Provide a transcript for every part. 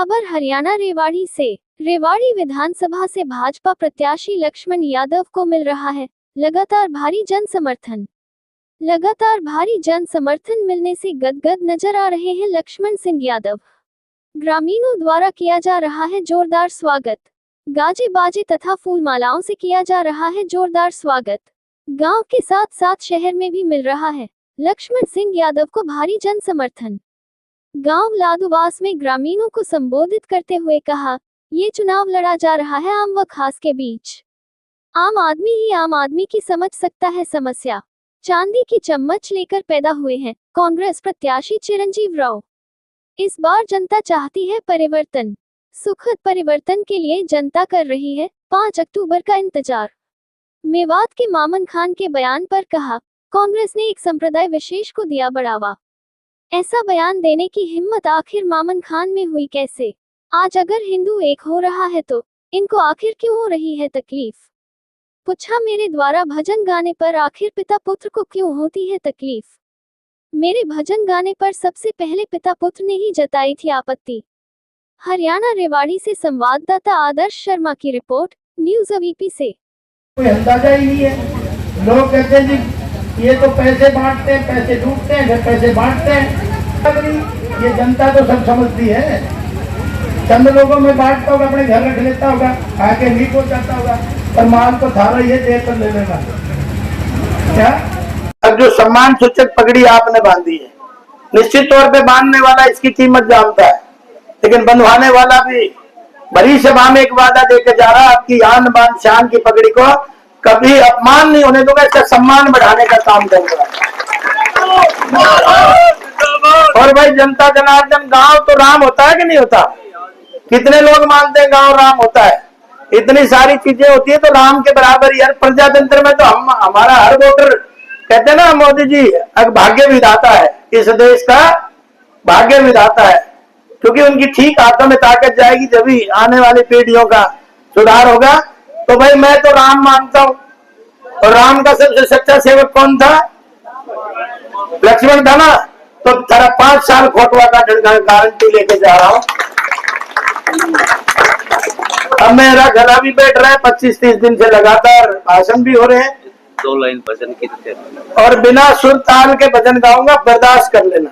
खबर हरियाणा रेवाड़ी से। रेवाड़ी विधानसभा से भाजपा प्रत्याशी लक्ष्मण यादव को मिल रहा है लगातार भारी जन समर्थन मिलने से गदगद नजर आ रहे हैं लक्ष्मण सिंह यादव। ग्रामीणों द्वारा किया जा रहा है जोरदार स्वागत। गाजे बाजे तथा फूल मालाओं से किया जा रहा है जोरदार स्वागत। गांव के साथ साथ शहर में भी मिल रहा है लक्ष्मण सिंह यादव को भारी जन समर्थन। गांव लादुवास में ग्रामीणों को संबोधित करते हुए कहा, ये चुनाव लड़ा जा रहा है आम व खास के बीच। आम आदमी ही आम आदमी की समझ सकता है समस्या। चांदी की चम्मच लेकर पैदा हुए हैं कांग्रेस प्रत्याशी चिरंजीव राव। इस बार जनता चाहती है परिवर्तन। सुखद परिवर्तन के लिए जनता कर रही है 5 अक्टूबर का इंतजार। मेवात के मामन खान के बयान पर कहा, कांग्रेस ने एक संप्रदाय विशेष को दिया बढ़ावा। ऐसा बयान देने की हिम्मत आखिर मामन खान में हुई कैसे? आज अगर हिंदू एक हो रहा है तो इनको आखिर क्यों हो रही है तकलीफ? पूछा, मेरे द्वारा भजन गाने पर आखिर पिता पुत्र को क्यों होती है तकलीफ? मेरे भजन गाने पर सबसे पहले पिता पुत्र ने ही जताई थी आपत्ति। हरियाणा रेवाड़ी से संवाददाता आदर्श शर्मा की रिपोर्ट, न्यूज़ अवीपी से। कोई अंदाजा ही नहीं है। लोग कहते हैं जी ये तो पैसे बांटते हैं, पैसे लूटते हैं, फिर पैसे बांटते हैं। ये जनता तो सब समझती है। चंद लोगों में बांटता होगा, अपने घर रख लेता होगा, आके लीक हो जाता होगा, और माल तो थारा ये देकर ले लेगा। क्या अब जो सम्मान सूचक पगड़ी आपने बांधी है, निश्चित तौर पे बांधने वाला इसकी कीमत जानता है, लेकिन बंधवाने वाला भी बड़ी सभा में एक वादा देकर जा रहा है, आपकी आन बान शान की पगड़ी को कभी अपमान नहीं होने दूंगा, इसका सम्मान बढ़ाने का काम करूंगा। और भाई जनता जनार्दन, गांव तो राम होता है कि नहीं होता? कितने लोग मानते हैं गांव राम होता है? इतनी सारी चीजें होती है तो राम के बराबर ही। प्रजातंत्र में तो हमारा हर वोटर, कहते हैं ना मोदी जी भाग्य विधाता है, इस देश का भाग्य विधाता है, क्योंकि उनकी ठीक हाथों में ताकत जाएगी जब भी आने वाली पीढ़ियों का सुधार होगा। तो भाई मैं तो राम मानता हूं, और राम का सबसे सच्चा सेवक कौन था? लक्ष्मण था ना। तो तेरा 5 साल खोटवा का गारंटी लेके जा रहा हूं। अब मेरा गला भी बैठ रहा है, 25-30 दिन से लगातार भाषण भी हो रहे हैं। 2 लाइन भजन की और बिना सुर ताल के भजन गाऊंगा, बर्दाश्त कर लेना।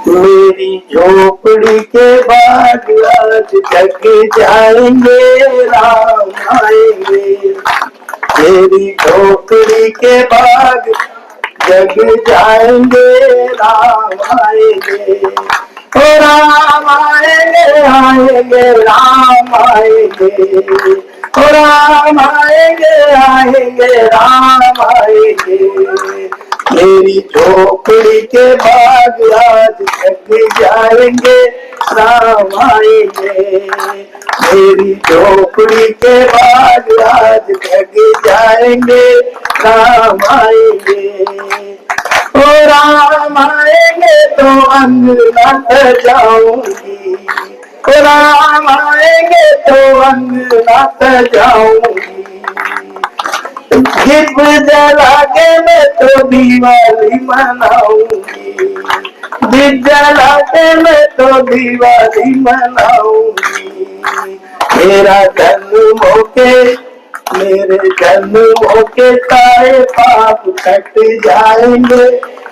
मेरी झोपड़ी के बाद आज जग जाएंगे राम आएंगे। मेरी झोपड़ी के बाद जग जाएंगे राम आएंगे। ओ राम आएंगे आएंगे राम आएंगे। ओ राम आएंगे आएंगे राम आएंगे। मेरी झोपड़ी के बाद आज जग जाएंगे राम आएंगे। मेरी झोपड़ी के बाद आज जग जाएंगे राम आएंगे। ओ राम आएंगे तो अंगना सजाऊंगी। ओ राम आएंगे तो अंगना सजाऊंगी। दीप जला के मैं तो दिवाली मनाऊंगी। दीप जला के मैं तो दिवाली मनाऊंगी। मेरा जन्म होके सारे पाप कट जाएंगे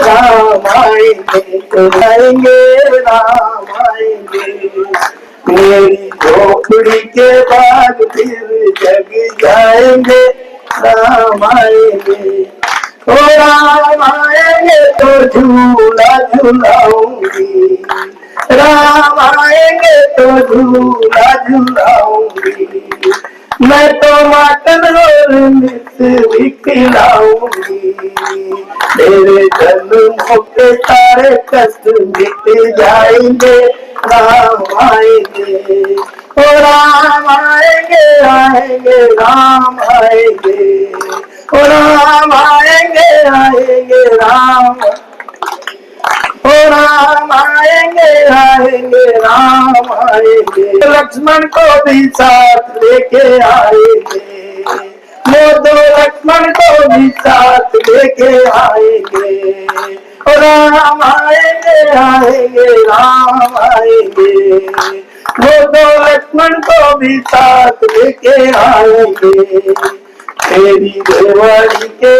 राम आएंगे। तो आएंगे राम आएंगे। मेरी झोपड़ी के बाद फिर जग जाएंगे राम आएंगे। ओ राम आएंगे तो झूला झूलाऊंगी। राम आएंगे तो झूला झूलाऊंगी। मैं तो मातन और मिश्री खिलाऊंगी। मेरे जन्मों के सारे कष्ट मिट जाएंगे राम आएंगे। ओ राम आएंगे आएंगे राम आएंगे। ओ राम आएंगे आएंगे राम। ओ राम आएंगे आएंगे राम आएंगे। लक्ष्मण को भी साथ लेके आएंगे। वो दो लक्ष्मण को भी साथ लेके आएंगे, और राम आएंगे आएंगे राम आएंगे, वो दो लक्ष्मण को भी साथ लेके आएंगे। मेरी रेवाड़ी के,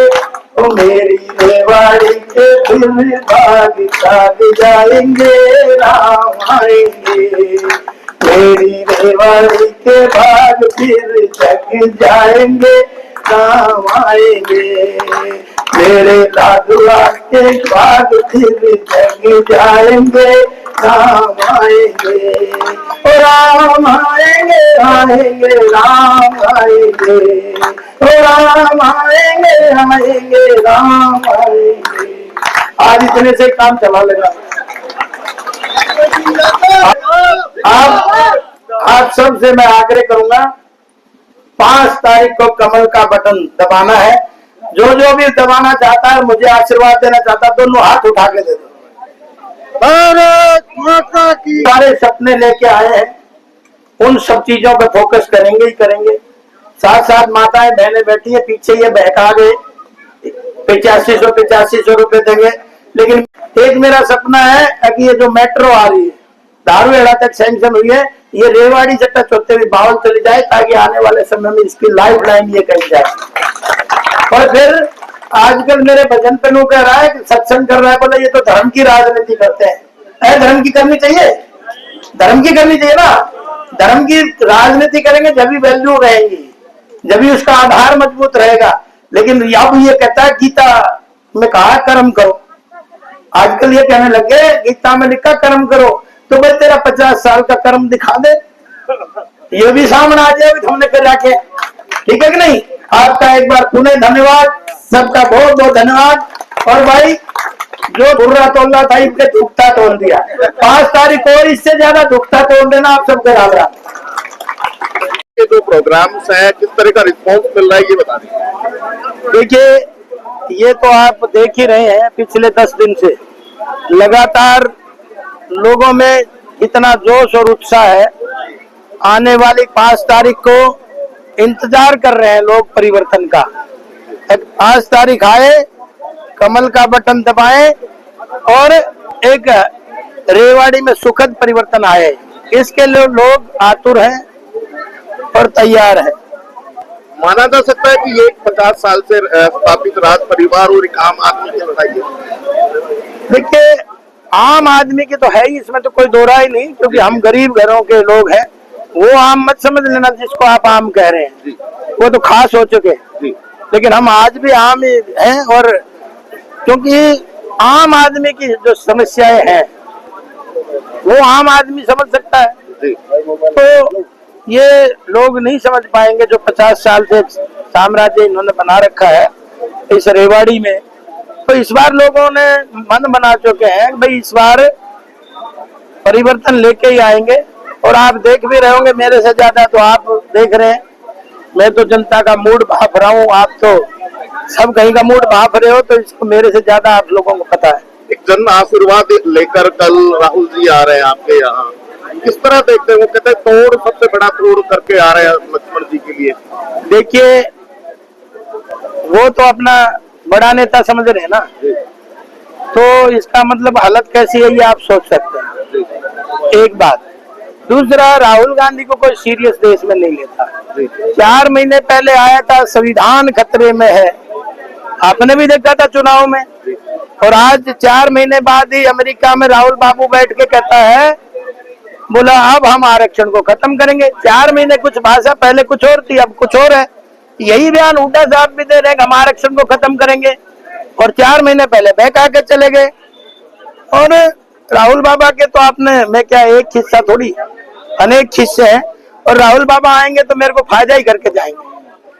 ओ मेरी रेवाड़ी के फिर भाग जाग जाएंगे, राम आएंगे। मेरी रेवाड़ी के भाग फिर जग जाएंगे, राम आएंगे। मेरे लाडुआ के भाग फिर जग जाएंगे, राम आएंगे। ओ राम आएंगे आएंगे राम आएंगे, ओ राम आएंगे आएंगे राम आएंगे। आज इतने से काम चला लेगा। आप सबसे मैं आग्रह करूंगा, 5 तारीख को कमल का बटन दबाना है। जो जो भी दबाना चाहता है, मुझे आशीर्वाद देना चाहता है, दोनों हाथ उठा के दे दो। भारत माता की। सारे सपने लेके आए हैं, उन सब चीजों पे फोकस करेंगे ही करेंगे। साथ साथ माताएं बहनें बैठी है पीछे, ये बहका गए 8500 रुपए देंगे। लेकिन एक मेरा सपना है कि ये जो मेट्रो आ रही है दारूहेड़ा तक सैंक्शन हुई है, ये रेवाड़ी से टच होते हुए बावल चली जाए, ताकि आने वाले समय में इसकी लाइफ लाइन ये कही जाए। और फिर आजकल मेरे भजन पे कह रहा है कि सत्संग कर रहा है, बोले ये तो धर्म की राजनीति करते हैं। धर्म की करनी चाहिए, धर्म की करनी चाहिए ना। धर्म की राजनीति करेंगे जब भी वैल्यू रहेगी, जब भी उसका आधार मजबूत रहेगा। लेकिन अब ये कहता है गीता में कहा कर्म करो, आजकल ये कहने लगे गीता में लिखा कर्म करो, तो भाई तेरा 50 साल का कर्म दिखा दे, ये भी सामने आ जाए हमने कर रखे। ठीक है कि नहीं? आपका एक बार पुनः धन्यवाद, सबका बहुत बहुत धन्यवाद। और भाई जो बुर्रा तोलना था इसने दुखता तोल दिया। 5 तारीख और इससे ज्यादा दुखता तोल देना आप सबके आग्रह। ये जो प्रोग्राम्स है किस तरह का रिस्पॉन्स मिल रहा है ये बता दीजिए। देखिए ये तो आप देख ही रहे हैं, पिछले 10 दिन से लगातार लोगों में इतना जोश और उत्साह है। आने वाली 5 तारीख को इंतजार कर रहे हैं लोग परिवर्तन का। 5 तारीख आए, कमल का बटन दबाएं और एक रेवाड़ी में सुखद परिवर्तन आए, इसके लिए लोग आतुर हैं और तैयार है। माना जा सकता है कि ये 50 साल से स्थापित राज परिवार और एक आम आदमी की लड़ाई है। देखिए आम आदमी की तो है ही, इसमें तो कोई दो राय नहीं, क्योंकि हम गरीब घरों के लोग हैं। वो आम मत समझ लेना जिसको आप आम कह रहे हैं, वो तो खास हो चुके हैं। लेकिन हम आज भी आम ही हैं, और क्योंकि आम आदमी की जो समस्याएं हैं वो आम आदमी समझ सकता है। तो ये लोग नहीं समझ पाएंगे जो 50 साल से साम्राज्य इन्होंने बना रखा है इस रेवाड़ी में। तो इस बार लोगों ने मन बना चुके हैं भाई इस बार परिवर्तन लेके ही आएंगे। और आप देख भी रहे होंगे, मेरे से ज्यादा तो आप देख रहे हैं। मैं तो जनता का मूड भाप रहा हूँ, आप तो सब कहीं का मूड भाप रहे हो, तो इसको मेरे से ज्यादा आप लोगों को पता है। एक जन आशीर्वाद लेकर कल राहुल जी आ रहे हैं आपके यहाँ, किस तरह देखते हैं? वो कहते हैं तोड़ सबसे बड़ा तोड़ करके आ रहे हैं लक्ष्मण जी के लिए। देखिए वो तो अपना बड़ा नेता समझ रहे हैं ना, तो इसका मतलब हालत कैसी है ये आप सोच सकते हैं। एक बात, दूसरा राहुल गांधी को कोई सीरियस देश में नहीं लेता। 4 महीने पहले आया था संविधान खतरे में है, आपने भी देखा था चुनाव में। और आज 4 महीने बाद ही अमेरिका में राहुल बाबू बैठ के कहता है, बोला अब हम आरक्षण को खत्म करेंगे। 4 महीने कुछ भाषा पहले कुछ और थी, अब कुछ और है। यही बयान हुड्डा साहब भी दे रहे हैं, हम आरक्षण को खत्म करेंगे, और 4 महीने पहले बहका के चले गए। और राहुल बाबा के तो आपने, मैं क्या एक हिस्सा थोड़ी, अनेक हिस्से हैं, और राहुल बाबा आएंगे तो मेरे को फायदा ही करके जाएंगे।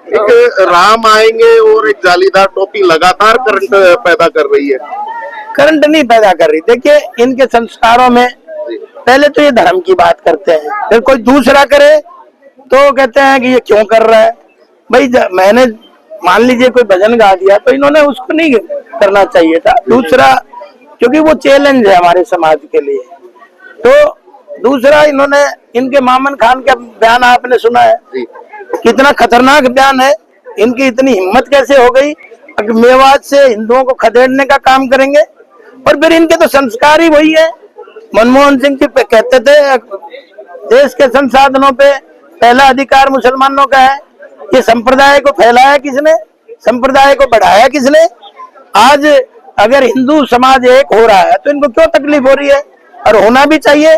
एक राम आएंगे और एक जालीदार टोपी लगातार करंट पैदा कर रही है। करंट नहीं पैदा कर रही। देखिए इनके संस्कारों में पहले तो ये धर्म की बात करते हैं, फिर कोई दूसरा करे तो कहते हैं कि ये क्यों कर रहा है। भाई मैंने मान लीजिए कोई भजन गा दिया तो इन्होंने उसको नहीं करना चाहिए था। दूसरा क्योंकि वो चैलेंज है हमारे समाज के लिए। तो दूसरा इन्होंने, इनके मामन खान का बयान आपने सुना है, कितना खतरनाक बयान है इनकी इतनी हिम्मत कैसे हो गई कि मेवात से हिंदुओं को खदेड़ने का काम करेंगे। और फिर इनके तो संस्कार ही वही है। मनमोहन सिंह जी कहते थे देश के संसाधनों पे पहला अधिकार मुसलमानों का है। ये संप्रदाय को फैलाया किसने, संप्रदाय को बढ़ाया किसने? आज अगर हिंदू समाज एक हो रहा है तो इनको क्यों तकलीफ हो रही है? और होना भी चाहिए।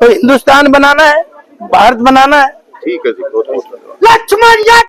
तो हिंदुस्तान बनाना है, भारत बनाना है। ठीक है जी, बहुत बहुत धन्यवाद। लक्ष्मण